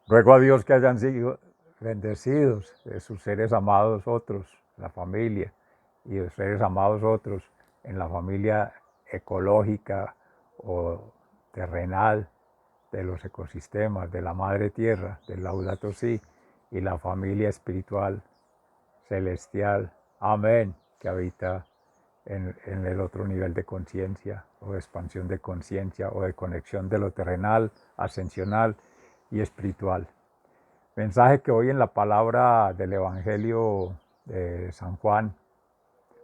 Ruego a Dios que hayan sido bendecidos de sus seres amados otros, la familia, y de seres amados otros en la familia ecológica o terrenal de los ecosistemas, de la madre tierra, del Laudato Si, y la familia espiritual celestial, amén, que habita en el otro nivel de conciencia o de expansión de conciencia o de conexión de lo terrenal, ascensional y espiritual. Mensaje que hoy en la palabra del Evangelio de San Juan,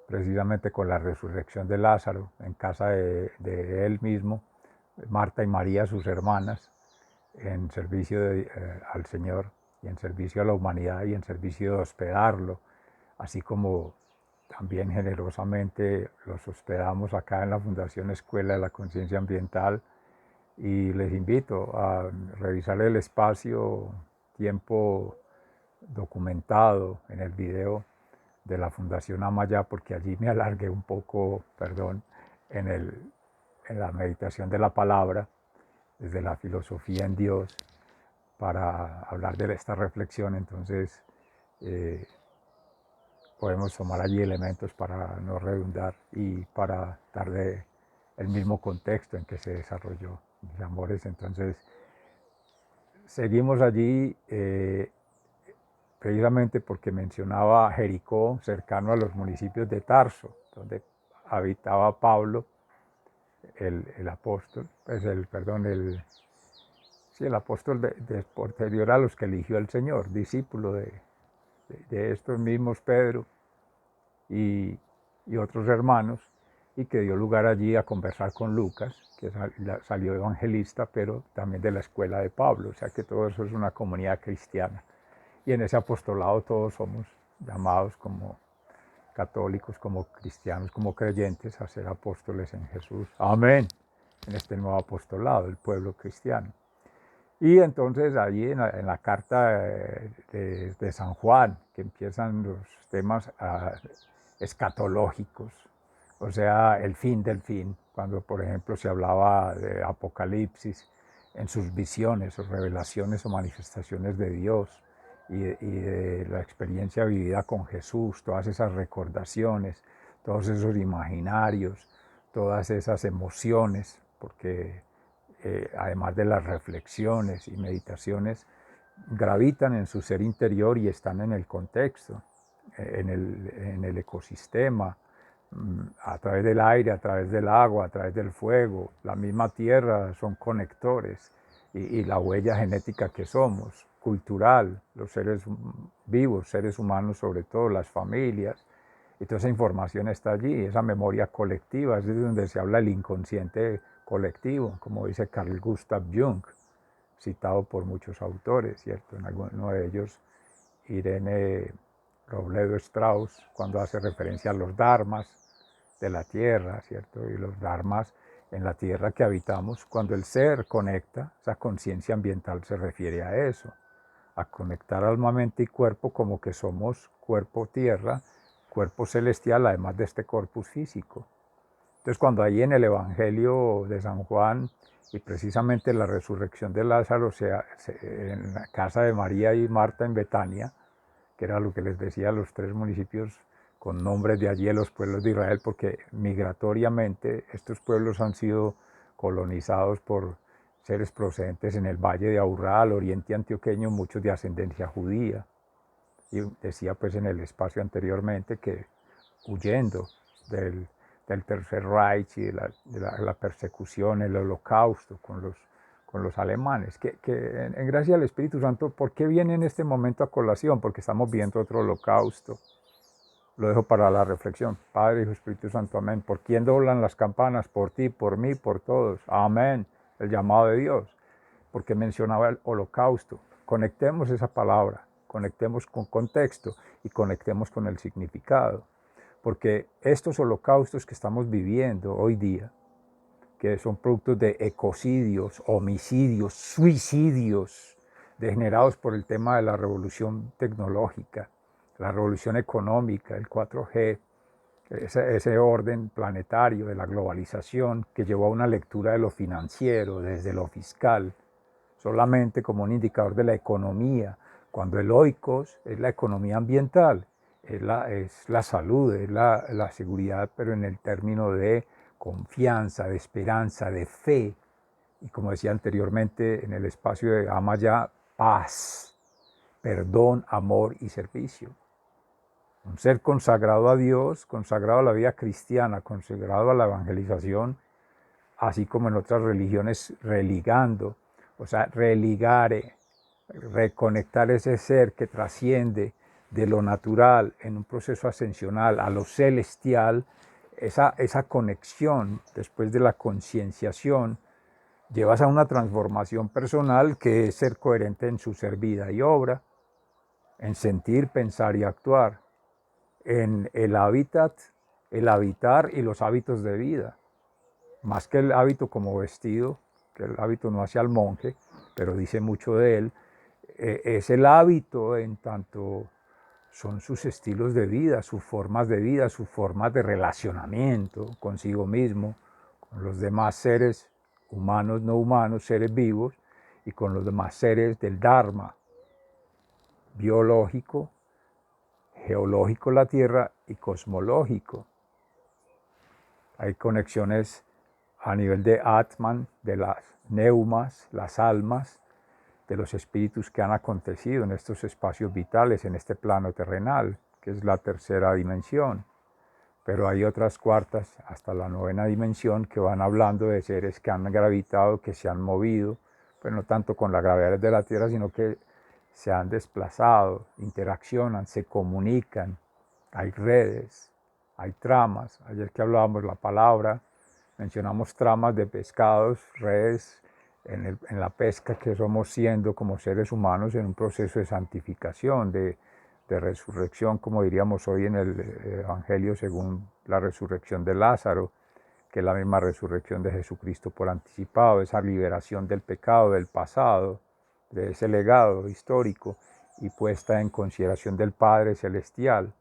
precisamente con la resurrección de Lázaro en casa de él mismo, Marta y María, sus hermanas, en servicio al Señor y en servicio a la humanidad y en servicio de hospedarlo, así como también generosamente los hospedamos acá en la Fundación Escuela de la Conciencia Ambiental, y les invito a revisar el espacio, tiempo documentado en el video de la Fundación Amaya, porque allí me alargué un poco, perdón, en, en la meditación de la palabra, desde la filosofía en Dios, para hablar de esta reflexión. Entonces, eh, podemos tomar allí elementos para no redundar y para darle el mismo contexto en que se desarrolló mis amores. Entonces, seguimos allí precisamente porque mencionaba Jericó, cercano a los municipios de Tarso, donde habitaba Pablo, el apóstol, pues perdón, sí, el apóstol posterior a los que eligió el Señor, discípulo de estos mismos Pedro y, y otros hermanos, y que dio lugar allí a conversar con Lucas, que salió evangelista, pero también de la escuela de Pablo, o sea que todo eso es una comunidad cristiana. Y en ese apostolado todos somos llamados como católicos, como cristianos, como creyentes a ser apóstoles en Jesús. Amén. En este nuevo apostolado, el pueblo cristiano. Y entonces allí en la carta de San Juan, que empiezan los temas escatológicos, o sea, el fin del fin, cuando por ejemplo se hablaba de Apocalipsis en sus visiones o revelaciones o manifestaciones de Dios y de la experiencia vivida con Jesús, todas esas recordaciones, todos esos imaginarios, todas esas emociones, porque además de las reflexiones y meditaciones, gravitan en su ser interior y están en el contexto, en el ecosistema, a través del aire, a través del agua, a través del fuego, la misma tierra, son conectores, y la huella genética que somos, cultural, los seres vivos, seres humanos sobre todo, las familias, y toda esa información está allí, esa memoria colectiva, es de donde se habla el inconsciente colectivo, como dice Carl Gustav Jung, citado por muchos autores, ¿cierto? En alguno de ellos, Irene Robledo Strauss, cuando hace referencia a los dharmas de la tierra, ¿cierto? Y los dharmas en la tierra que habitamos, cuando el ser conecta, esa conciencia ambiental se refiere a eso, a conectar alma, mente y cuerpo como que somos cuerpo tierra, cuerpo celestial, además de este corpus físico. Entonces, cuando ahí en el Evangelio de San Juan y precisamente la resurrección de Lázaro, en la casa de María y Marta en Betania, que era lo que les decía, los tres municipios con nombres de allí de los pueblos de Israel, porque migratoriamente estos pueblos han sido colonizados por seres procedentes en el valle de Aburrá, al oriente antioqueño, muchos de ascendencia judía. Y decía pues en el espacio anteriormente que huyendo del, del Tercer Reich y de la persecución, el holocausto con los alemanes, que en gracia del Espíritu Santo, ¿por qué viene en este momento a colación? Porque estamos viendo otro holocausto. Lo dejo para la reflexión. Padre, Hijo, Espíritu Santo, amén. ¿Por quién doblan las campanas? Por ti, por mí, por todos. Amén. El llamado de Dios. Porque mencionaba el holocausto. Conectemos esa palabra, conectemos con contexto y conectemos con el significado. Porque estos holocaustos que estamos viviendo hoy día, que son productos de ecocidios, homicidios, suicidios, degenerados por el tema de la revolución tecnológica, la revolución económica, el 4G, ese orden planetario de la globalización que llevó a una lectura de lo financiero, desde lo fiscal, solamente como un indicador de la economía, cuando el oikos es la economía ambiental, es la salud, es la seguridad, pero en el término de confianza, de esperanza, de fe, y como decía anteriormente en el espacio de Amaya, paz, perdón, amor y servicio. Un ser consagrado a Dios, consagrado a la vida cristiana, consagrado a la evangelización, así como en otras religiones, religando, o sea, religare, reconectar ese ser que trasciende de lo natural en un proceso ascensional a lo celestial, esa conexión después de la concienciación, llevas a una transformación personal que es ser coherente en su ser, vida y obra, en sentir, pensar y actuar, en el hábitat, el habitar y los hábitos de vida, más que el hábito como vestido, que el hábito no hace al monje, pero dice mucho de él, es el hábito en tanto son sus estilos de vida, sus formas de relacionamiento consigo mismo, con los demás seres humanos, no humanos, seres vivos, y con los demás seres del Dharma, biológico, geológico la Tierra y cosmológico. Hay conexiones a nivel de Atman, de las neumas, las almas, de los espíritus que han acontecido en estos espacios vitales, en este plano terrenal, que es la tercera dimensión. Pero hay otras cuartas, hasta la novena dimensión, que van hablando de seres que han gravitado, que se han movido, pues no tanto con la gravedad de la Tierra, sino que se han desplazado, interaccionan, se comunican, hay redes, hay tramas. Ayer que hablábamos la palabra, mencionamos tramas de pescados, redes en la pesca que somos siendo como seres humanos en un proceso de santificación, de resurrección, como diríamos hoy en el Evangelio según la resurrección de Lázaro, que es la misma resurrección de Jesucristo por anticipado, esa liberación del pecado, del pasado, de ese legado histórico y puesta en consideración del Padre Celestial,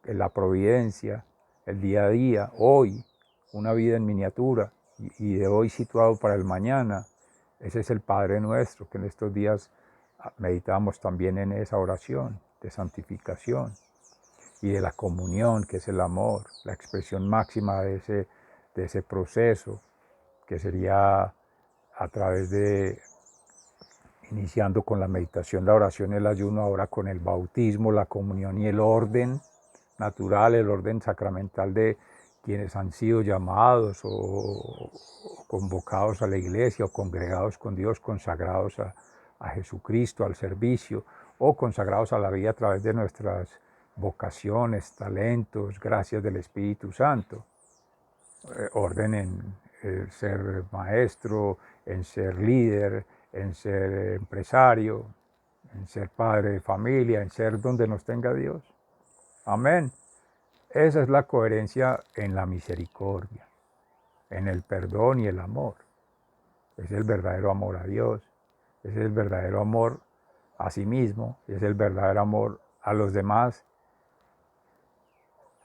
en la providencia, el día a día, hoy, una vida en miniatura y de hoy situado para el mañana. Ese es el Padre Nuestro, que en estos días meditamos también en esa oración de santificación y de la comunión, que es el amor, la expresión máxima de ese proceso, que sería a través de, iniciando con la meditación, la oración, el ayuno, ahora con el bautismo, la comunión y el orden natural, el orden sacramental de quienes han sido llamados o convocados a la iglesia o congregados con Dios, consagrados a Jesucristo, al servicio, o consagrados a la vida a través de nuestras vocaciones, talentos, gracias del Espíritu Santo. Orden en ser maestro, en ser líder, en ser empresario, en ser padre de familia, en ser donde nos tenga Dios. Amén. Esa es la coherencia en la misericordia, en el perdón y el amor. Es el verdadero amor a Dios, es el verdadero amor a sí mismo, es el verdadero amor a los demás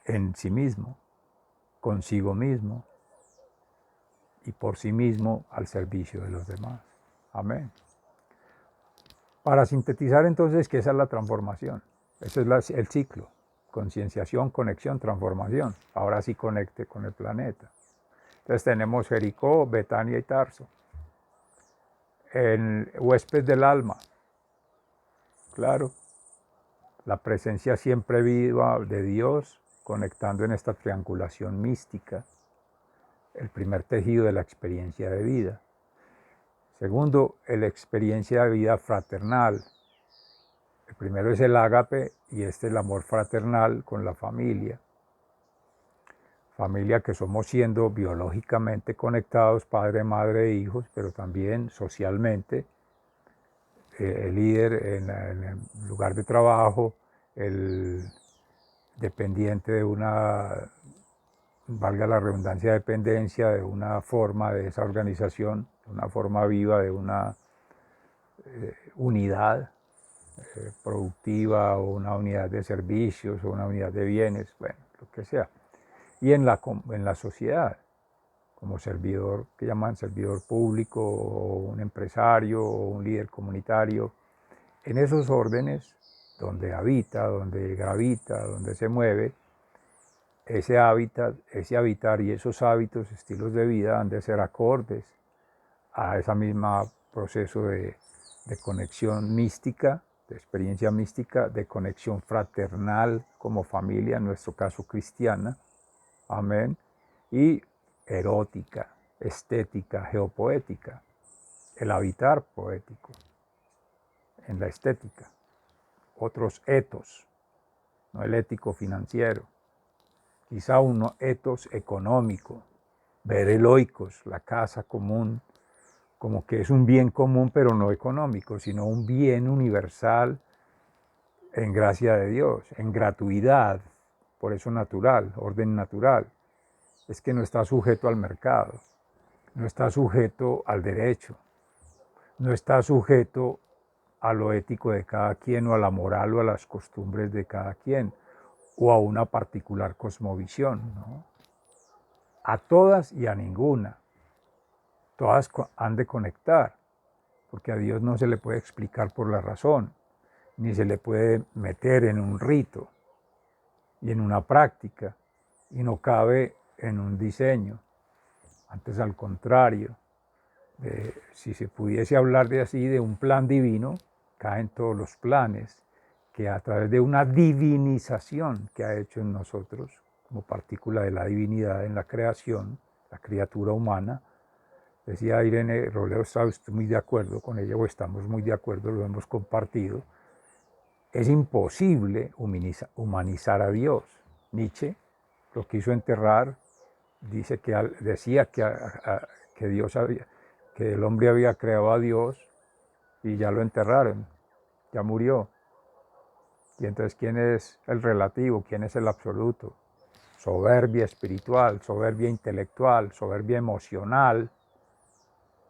en sí mismo, consigo mismo y por sí mismo al servicio de los demás. Amén. Para sintetizar entonces que esa es la transformación, ese es el ciclo, concienciación, conexión, transformación. Ahora sí conecte con el planeta. Entonces tenemos Jericó, Betania y Tarso. El huésped del alma, claro, la presencia siempre viva de Dios, conectando en esta triangulación mística, el primer tejido de la experiencia de vida. Segundo, la experiencia de vida fraternal. El primero es el ágape y este es el amor fraternal con la familia. Familia que somos siendo biológicamente conectados, padre, madre e hijos, pero también socialmente, el líder en el lugar de trabajo, el dependiente de una, valga la redundancia, dependencia de una forma de esa organización, de una forma viva, de una unidad productiva o una unidad de servicios o una unidad de bienes, bueno, lo que sea. Y en la sociedad, como servidor, que llaman servidor público, o un empresario, o un líder comunitario. En esos órdenes, donde habita, donde gravita, donde se mueve, ese hábitat, ese habitar y esos hábitos, estilos de vida han de ser acordes a ese mismo proceso de conexión mística, de experiencia mística, de conexión fraternal como familia, en nuestro caso cristiana, amén, y erótica, estética, geopoética, el habitar poético en la estética, otros etos, no el ético financiero, quizá un etos económico, ver el oikos, la casa común, como que es un bien común pero no económico, sino un bien universal en gracia de Dios, en gratuidad, por eso natural, orden natural. Es que no está sujeto al mercado, no está sujeto al derecho, no está sujeto a lo ético de cada quien o a la moral o a las costumbres de cada quien o a una particular cosmovisión, ¿no? A todas y a ninguna. Todas han de conectar, porque a Dios no se le puede explicar por la razón, ni se le puede meter en un rito y en una práctica, y no cabe en un diseño. Antes, al contrario, si se pudiese hablar de así, de un plan divino, caen todos los planes que a través de una divinización que ha hecho en nosotros, como partícula de la divinidad en la creación, la criatura humana. Decía Irene Robledo, está usted muy de acuerdo con ella, o estamos muy de acuerdo, lo hemos compartido. Es imposible humanizar a Dios. Nietzsche lo quiso enterrar, decía que Dios que el hombre había creado a Dios y ya lo enterraron, ya murió. Y entonces, ¿quién es el relativo? ¿Quién es el absoluto? Soberbia espiritual, soberbia intelectual, soberbia emocional,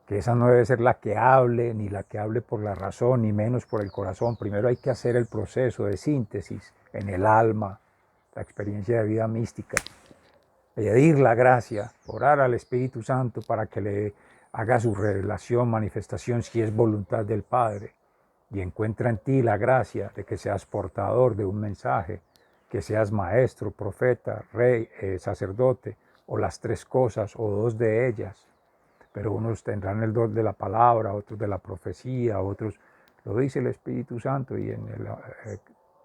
que esa no debe ser la que hable, ni la que hable por la razón, ni menos por el corazón. Primero hay que hacer el proceso de síntesis en el alma, la experiencia de vida mística, pedir la gracia, orar al Espíritu Santo para que le haga su revelación, manifestación, si es voluntad del Padre, y encuentra en ti la gracia de que seas portador de un mensaje, que seas maestro, profeta, rey, sacerdote, o las tres cosas, o dos de ellas. Pero unos tendrán el don de la palabra, otros de la profecía, otros, lo dice el Espíritu Santo, y en la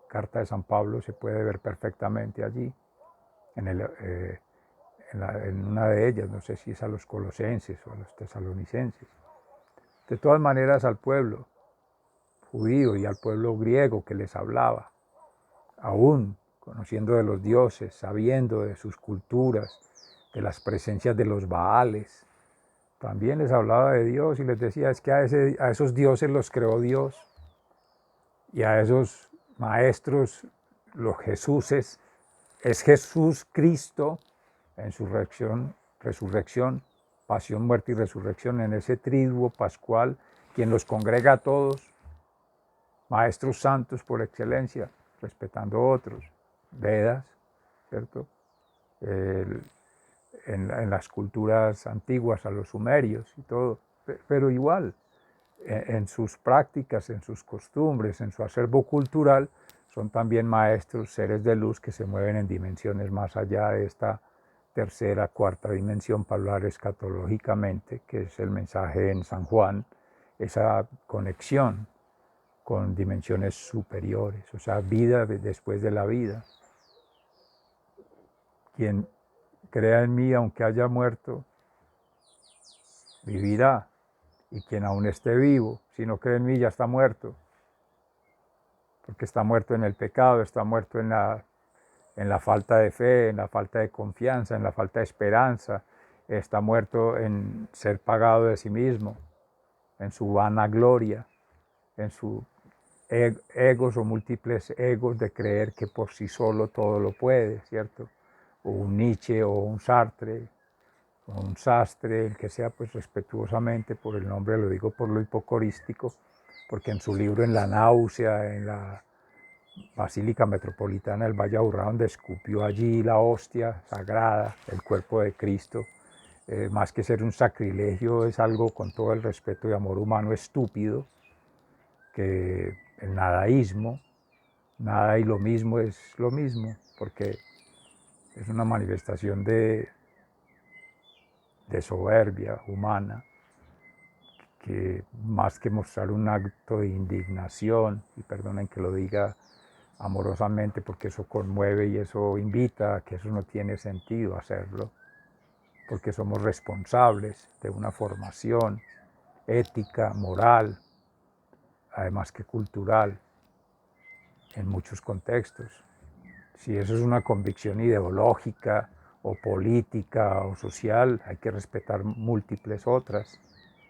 carta de San Pablo se puede ver perfectamente allí, en una de ellas, no sé si es a los colosenses o a los tesalonicenses. De todas maneras, al pueblo judío y al pueblo griego que les hablaba, aún conociendo de los dioses, sabiendo de sus culturas, de las presencias de los Baales, también les hablaba de Dios y les decía, es que a esos dioses los creó Dios, y a esos maestros, los Jesuses, es Jesús Cristo en su resurrección, pasión, muerte y resurrección, en ese triduo pascual, quien los congrega a todos, maestros santos por excelencia, respetando a otros, Vedas, ¿cierto? En las culturas antiguas, a los sumerios y todo, pero igual, en sus prácticas, en sus costumbres, en su acervo cultural, son también maestros, seres de luz que se mueven en dimensiones más allá de esta tercera, cuarta dimensión, para hablar escatológicamente, que es el mensaje en San Juan, esa conexión con dimensiones superiores, o sea, vida después de la vida. Quien crea en mí, aunque haya muerto, vivirá. Y quien aún esté vivo, si no cree en mí, ya está muerto. Porque está muerto en el pecado, está muerto en la falta de fe, en la falta de confianza, en la falta de esperanza. Está muerto en ser pagado de sí mismo, en su vanagloria, en sus egos o múltiples egos de creer que por sí solo todo lo puede, ¿cierto? O un Nietzsche o un Sartre, o un Sastre, el que sea, pues respetuosamente por el nombre, lo digo por lo hipocorístico, porque en su libro En la náusea, en la Basílica Metropolitana del Valle de Aburrá, donde escupió allí la hostia sagrada, el cuerpo de Cristo, más que ser un sacrilegio, es algo, con todo el respeto y amor humano, estúpido, que el nadaísmo, nada y lo mismo es lo mismo, porque es una manifestación de soberbia humana, que más que mostrar un acto de indignación, y perdonen que lo diga amorosamente porque eso conmueve y eso invita a que eso no tiene sentido hacerlo, porque somos responsables de una formación ética, moral, además que cultural, en muchos contextos. Si eso es una convicción ideológica o política o social, hay que respetar múltiples otras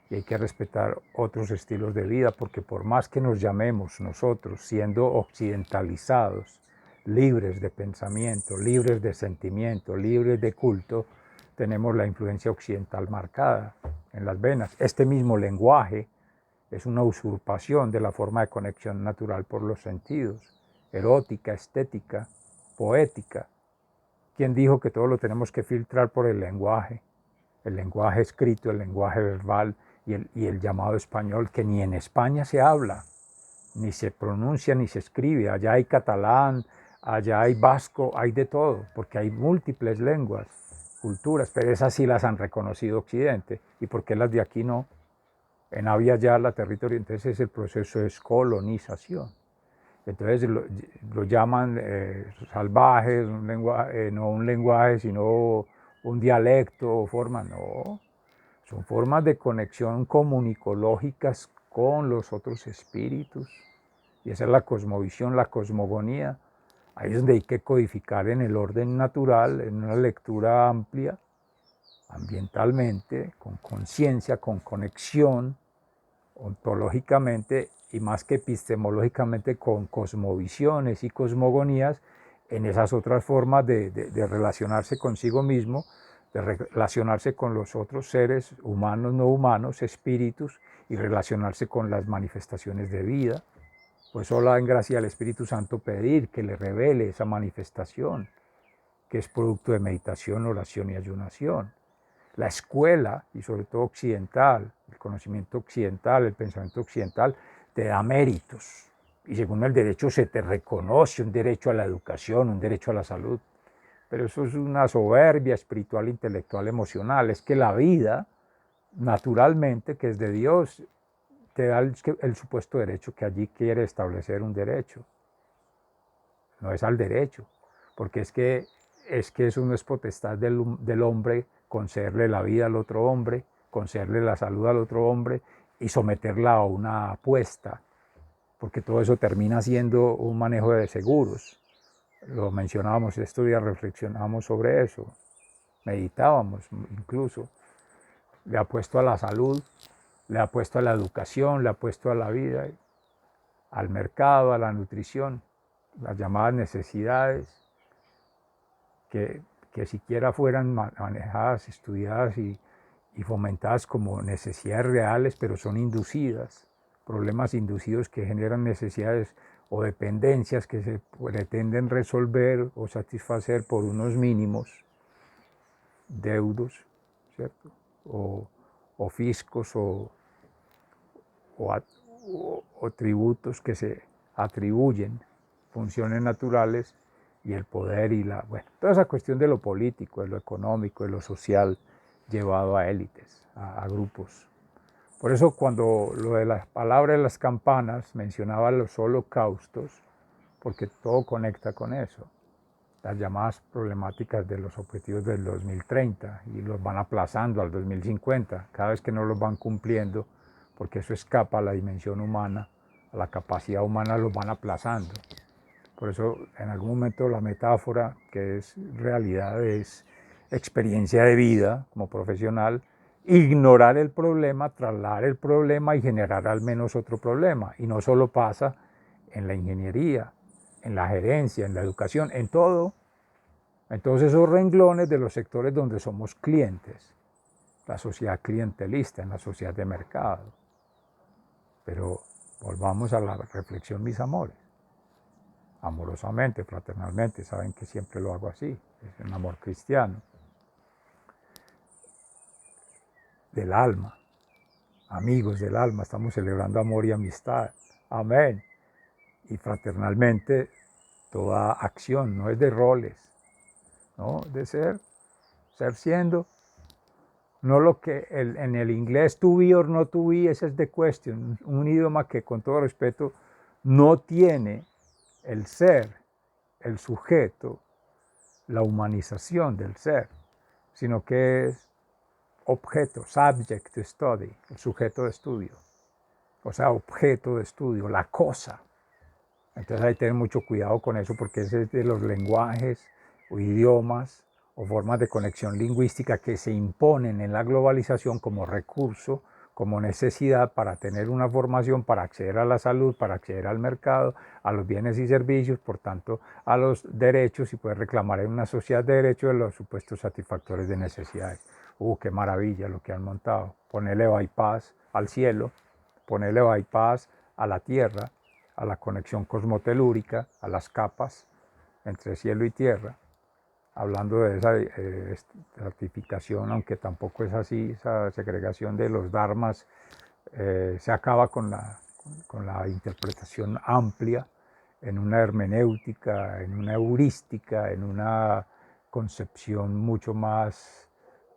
y hay que respetar otros estilos de vida, porque por más que nos llamemos nosotros, siendo occidentalizados, libres de pensamiento, libres de sentimiento, libres de culto, tenemos la influencia occidental marcada en las venas. Este mismo lenguaje es una usurpación de la forma de conexión natural por los sentidos, erótica, estética, poética. ¿Quién dijo que todo lo tenemos que filtrar por el lenguaje? El lenguaje escrito, el lenguaje verbal y el llamado español, que ni en España se habla, ni se pronuncia, ni se escribe. Allá hay catalán, allá hay vasco, hay de todo, porque hay múltiples lenguas, culturas, pero esas sí las han reconocido Occidente. ¿Y por qué las de aquí no? En Avia Yala, territorio, entonces es el proceso de descolonización. Entonces lo llaman salvajes, no un lenguaje, sino un dialecto o forma, no. Son formas de conexión comunicológicas con los otros espíritus. Y esa es la cosmovisión, la cosmogonía. Ahí es donde hay que codificar en el orden natural, en una lectura amplia, ambientalmente, con conciencia, con conexión, ontológicamente y más que epistemológicamente, con cosmovisiones y cosmogonías, en esas otras formas de relacionarse consigo mismo, de relacionarse con los otros seres humanos, no humanos, espíritus, y relacionarse con las manifestaciones de vida. Pues solo en gracia al Espíritu Santo pedir que le revele esa manifestación, que es producto de meditación, oración y ayunación. La escuela, y sobre todo occidental, el conocimiento occidental, el pensamiento occidental, te da méritos. Y según el derecho se te reconoce un derecho a la educación, un derecho a la salud. Pero eso es una soberbia espiritual, intelectual, emocional. Es que la vida, naturalmente, que es de Dios, te da el supuesto derecho que allí quiere establecer un derecho. No es al derecho, porque es que eso no es potestad del hombre concederle la vida al otro hombre, concederle la salud al otro hombre y someterla a una apuesta, porque todo eso termina siendo un manejo de seguros. Lo mencionábamos estos días, reflexionábamos sobre eso, meditábamos incluso. Le apuesto a la salud, le apuesto a la educación, le apuesto a la vida, al mercado, a la nutrición, las llamadas necesidades, que siquiera fueran manejadas, estudiadas y fomentadas como necesidades reales, pero son inducidas, problemas inducidos que generan necesidades o dependencias que se pretenden resolver o satisfacer por unos mínimos deudos, ¿cierto? O fiscos o tributos que se atribuyen, funciones naturales, y el poder y toda esa cuestión de lo político, de lo económico, de lo social, llevado a élites, a grupos. Por eso cuando lo de las palabras de las campanas mencionaba los holocaustos, porque todo conecta con eso, las llamadas problemáticas de los objetivos del 2030 y los van aplazando al 2050, cada vez que no los van cumpliendo, porque eso escapa a la dimensión humana, a la capacidad humana, los van aplazando. Por eso en algún momento la metáfora, que es realidad, es experiencia de vida como profesional, ignorar el problema, trasladar el problema y generar al menos otro problema. Y no solo pasa en la ingeniería, en la gerencia, en la educación, en todo. En todos esos renglones de los sectores donde somos clientes, la sociedad clientelista, en la sociedad de mercado. Pero volvamos a la reflexión, mis amores. Amorosamente, fraternalmente, saben que siempre lo hago así, es un amor cristiano. del alma, amigos del alma, estamos celebrando amor y amistad. Amén. Y fraternalmente toda acción no es de roles, ¿no? De ser siendo. No lo que en el inglés to be or not to be, ese es the question, un idioma que con todo respeto no tiene el ser, el sujeto, la humanización del ser, sino que es objeto, subject to study, el sujeto de estudio, o sea, objeto de estudio, la cosa. Entonces hay que tener mucho cuidado con eso porque ese es de los lenguajes o idiomas o formas de conexión lingüística que se imponen en la globalización como recurso, como necesidad para tener una formación, para acceder a la salud, para acceder al mercado, a los bienes y servicios, por tanto a los derechos y poder reclamar en una sociedad de derechos de los supuestos satisfactores de necesidades. Qué maravilla lo que han montado. Ponerle bypass al cielo, ponerle bypass a la tierra, a la conexión cosmotelúrica, a las capas entre cielo y tierra, hablando de esa estratificación, aunque tampoco es así, esa segregación de los dharmas, se acaba con la interpretación amplia en una hermenéutica, en una heurística, en una concepción mucho más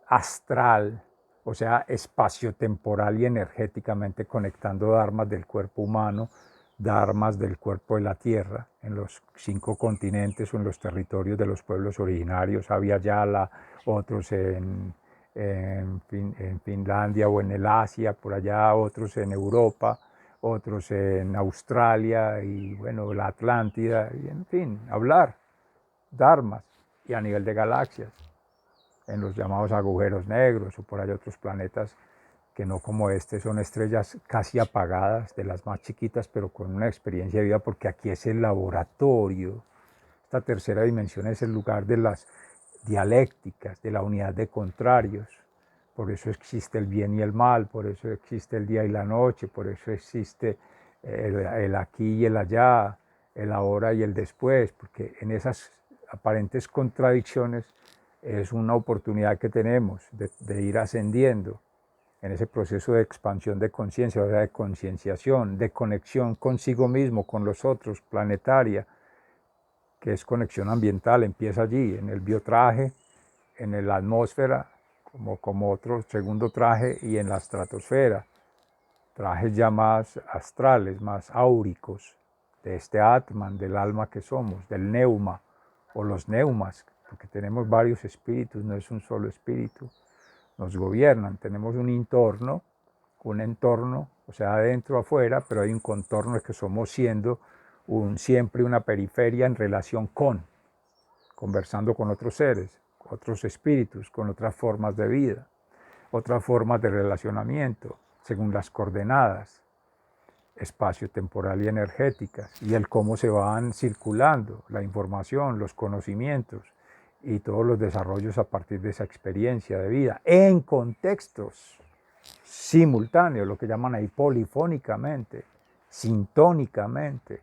astral, o sea, espaciotemporal y energéticamente conectando dharmas del cuerpo humano, dharmas del cuerpo de la tierra, en los 5 continentes o en los territorios de los pueblos originarios, Abya Yala, otros en Finlandia o en el Asia, por allá, otros en Europa, otros en Australia y bueno, la Atlántida, y en fin, hablar, dharmas, y a nivel de galaxias, en los llamados agujeros negros o por allá otros planetas que no como este, son estrellas casi apagadas, de las más chiquitas, pero con una experiencia de vida, porque aquí es el laboratorio. Esta tercera dimensión es el lugar de las dialécticas, de la unidad de contrarios. Por eso existe el bien y el mal, por eso existe el día y la noche, por eso existe el aquí y el allá, el ahora y el después, porque en esas aparentes contradicciones es una oportunidad que tenemos de ir ascendiendo en ese proceso de expansión de conciencia, o sea, de concienciación, de conexión consigo mismo, con los otros, planetaria, que es conexión ambiental, empieza allí, en el biotraje, en la atmósfera, como otro segundo traje, y en la estratosfera, trajes ya más astrales, más áuricos, de este Atman, del alma que somos, del neuma, o los neumas, porque tenemos varios espíritus, no es un solo espíritu, nos gobiernan, tenemos un entorno, o sea, adentro, afuera, pero hay un contorno que somos siendo siempre una periferia en relación conversando con otros seres, otros espíritus, con otras formas de vida, otras formas de relacionamiento, según las coordenadas espacio temporal y energéticas, y el cómo se van circulando la información, los conocimientos y todos los desarrollos a partir de esa experiencia de vida, en contextos simultáneos, lo que llaman ahí polifónicamente, sintónicamente,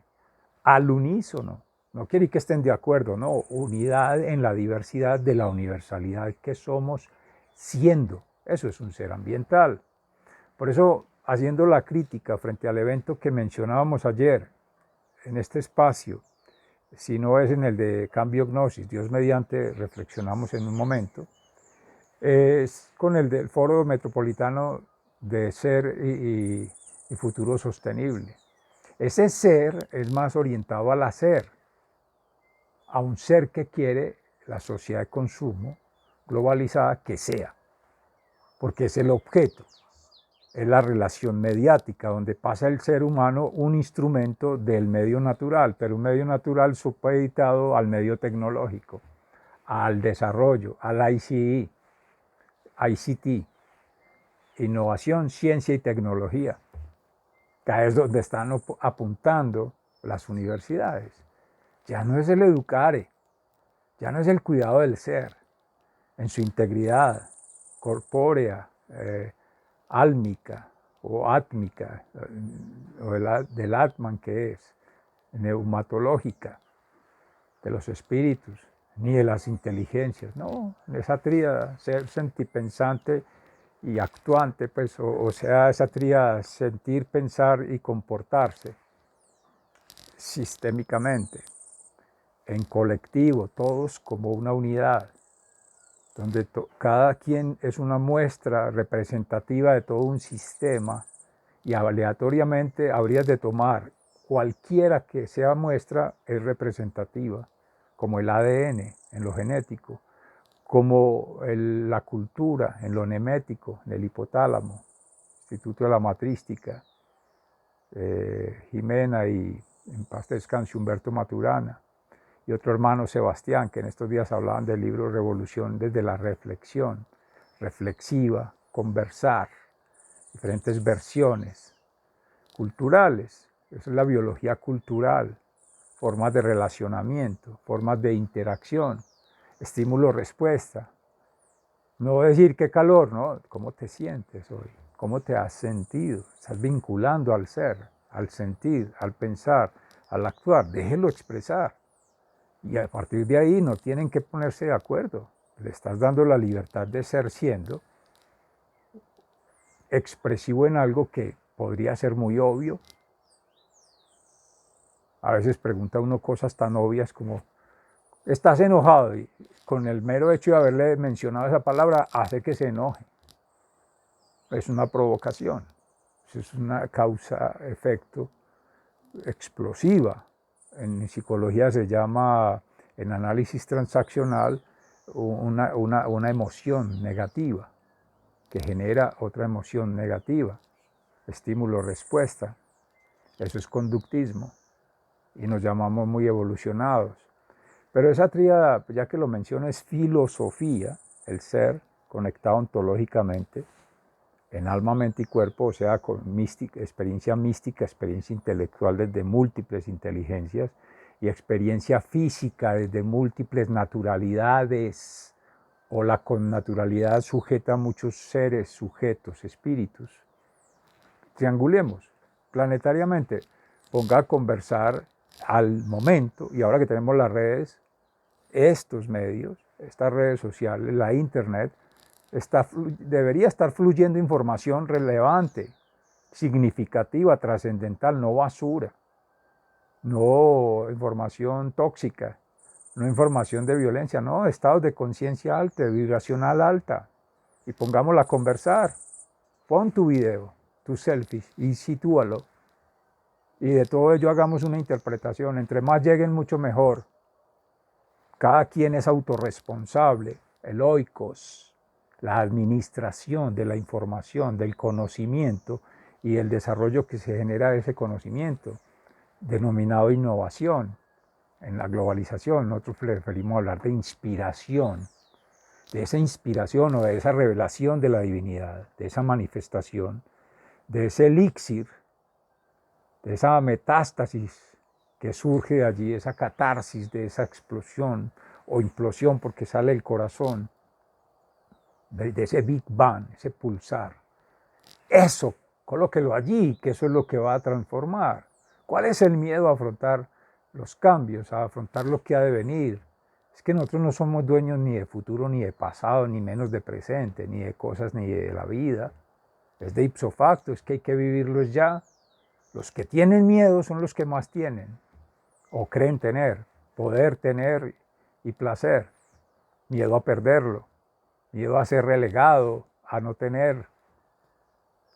al unísono. No quiere que estén de acuerdo, no, unidad en la diversidad de la universalidad que somos siendo. Eso es un ser ambiental. Por eso, haciendo la crítica frente al evento que mencionábamos ayer, en este espacio, si no es en el de Cambio Gnosis, Dios mediante, reflexionamos en un momento, es con el del Foro Metropolitano de Ser y Futuro Sostenible. Ese ser es más orientado al hacer, a un ser que quiere la sociedad de consumo globalizada que sea, porque es el objeto. Es la relación mediática, donde pasa el ser humano un instrumento del medio natural, pero un medio natural supeditado al medio tecnológico, al desarrollo, al ICT, innovación, ciencia y tecnología, que es donde están apuntando las universidades. Ya no es el educare, ya no es el cuidado del ser, en su integridad corpórea, álmica o átmica, o del Atman que es, neumatológica, de los espíritus, ni de las inteligencias, no, esa tríada, ser sentipensante y actuante, pues, o sea, esa tríada, sentir, pensar y comportarse sistémicamente, en colectivo, todos como una unidad, donde cada quien es una muestra representativa de todo un sistema y aleatoriamente habrías de tomar cualquiera que sea muestra es representativa, como el ADN en lo genético, como la cultura en lo nemético, en el hipotálamo, Instituto de la Matrística, Jimena y en paz descanse Humberto Maturana, y otro hermano Sebastián, que en estos días hablaban del libro Revolución desde la reflexión, reflexiva, conversar, diferentes versiones culturales. Esa es la biología cultural, formas de relacionamiento, formas de interacción, estímulo-respuesta. No decir qué calor, ¿no? ¿Cómo te sientes hoy? ¿Cómo te has sentido? Estás vinculando al ser, al sentir, al pensar, al actuar. Déjelo expresar. Y a partir de ahí no tienen que ponerse de acuerdo. Le estás dando la libertad de ser siendo expresivo en algo que podría ser muy obvio. A veces pregunta uno cosas tan obvias como, ¿estás enojado? Y con el mero hecho de haberle mencionado esa palabra hace que se enoje. Es una provocación. Es una causa-efecto explosiva. En psicología se llama, en análisis transaccional, una emoción negativa que genera otra emoción negativa. Estímulo-respuesta. Eso es conductismo. Y nos llamamos muy evolucionados. Pero esa tríada, ya que lo menciono, es filosofía, el ser conectado ontológicamente, en alma, mente y cuerpo, o sea, con experiencia mística, experiencia intelectual desde múltiples inteligencias y experiencia física desde múltiples naturalidades, o la connaturalidad sujeta a muchos seres, sujetos, espíritus. Triangulemos planetariamente, ponga a conversar al momento, y ahora que tenemos las redes, estos medios, estas redes sociales, la internet, debería estar fluyendo información relevante, significativa, trascendental, no basura, no información tóxica, no información de violencia, no, estados de conciencia alta, de vibracional alta. Y pongámosla a conversar. Pon tu video, tus selfies y sitúalo. Y de todo ello hagamos una interpretación. Entre más lleguen, mucho mejor. Cada quien es autorresponsable, el oikos, la administración de la información, del conocimiento y el desarrollo que se genera de ese conocimiento, denominado innovación. En la globalización nosotros preferimos hablar de inspiración, de esa inspiración o de esa revelación de la divinidad, de esa manifestación, de ese elixir, de esa metástasis que surge de allí, esa catarsis, de esa explosión o implosión porque sale el corazón, de ese Big Bang, ese pulsar. Eso, colóquelo allí, que eso es lo que va a transformar. ¿Cuál es el miedo a afrontar los cambios, a afrontar lo que ha de venir? Es que nosotros no somos dueños ni de futuro, ni de pasado, ni menos de presente, ni de cosas, ni de la vida. Es de ipso facto, es que hay que vivirlo ya. Los que tienen miedo son los que más tienen, o creen tener, poder tener y placer. Miedo a perderlo, miedo a ser relegado, a no tener,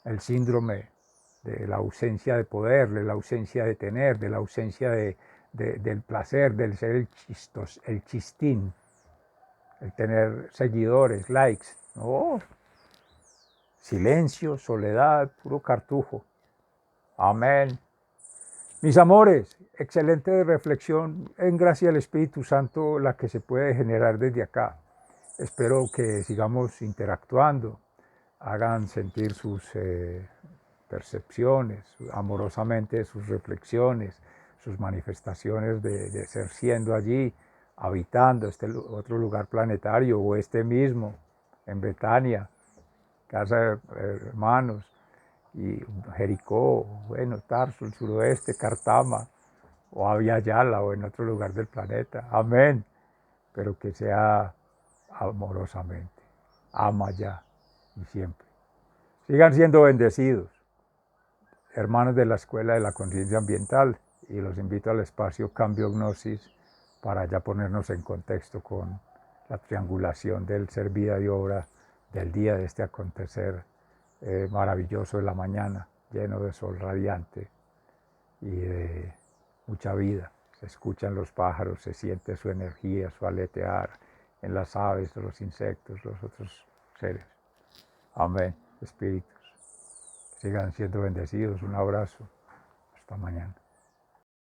el síndrome de la ausencia de poder, de la ausencia de tener, de la ausencia del placer, del ser el chistín, el tener seguidores, likes. No, silencio, soledad, puro cartujo. Amén. Mis amores, excelente reflexión en gracia del Espíritu Santo la que se puede generar desde acá. Espero que sigamos interactuando, hagan sentir sus percepciones, amorosamente sus reflexiones, sus manifestaciones de ser siendo allí, habitando este otro lugar planetario o este mismo, en Betania, casa de hermanos, y Jericó, bueno, Tarso, el suroeste, Cartama, o Abya Yala, o en otro lugar del planeta. Amén. Pero que sea amorosamente. Ama ya y siempre. Sigan siendo bendecidos, hermanos de la Escuela de la Conciencia Ambiental, y los invito al espacio Cambio Gnosis para ya ponernos en contexto con la triangulación del ser, vida y obra del día, de este acontecer maravilloso de la mañana, lleno de sol radiante y de mucha vida. Se escuchan los pájaros, se siente su energía, su aletear en las aves, los insectos, los otros seres. Amén, espíritus. Sigan siendo bendecidos. Un abrazo. Hasta mañana.